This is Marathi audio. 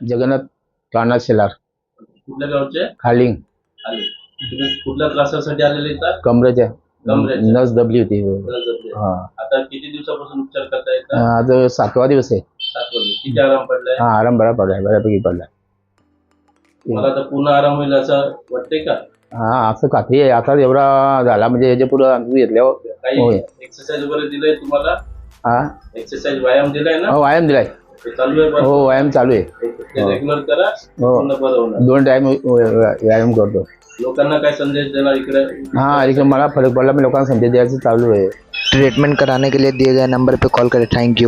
जगन्नाथ राणा शेलार, कुठल्या गावचे? खालिंग. आले. तुम्ही कुठल्या त्रासासाठी आलेले इथं? कमरेच्या कमरेच्या? नस दबली होती. हा. आता किती दिवसापासून उपचार करता येतात? आज 7वा दिवस आहे. 7 वाजता. किती आराम पडलाय? हा, आराम बरा पडलाय, बऱ्यापैकी पडलाय. तुम्हाला आता पूर्ण आराम होईल असं वाटतंय का? हा, असं खात्री आहे. आता एवढा झाला म्हणजे याच्या पुढे घेतल्यावर काही होय. एक्सरसाइज वगैरे दिलंय तुम्हाला? हा, एक्सरसाइज व्यायाम दिलाय ना? व्यायाम दिलाय. ते चालू आहे? हो, व्यायाम चालू आहे. ते रेग्युलर करा. हो. पूर्ण बरं होणार. 2 टाइम व्यायाम करतो. लोकांना काय संदेश देणार इकडे? हाँ, लेकिन मला फरक पडला, मी लोकांना संदेश द्यायचं चालू आहे. ट्रीटमेंट कराने के लिए दिए गए नंबर पे कॉल करें। Thank you.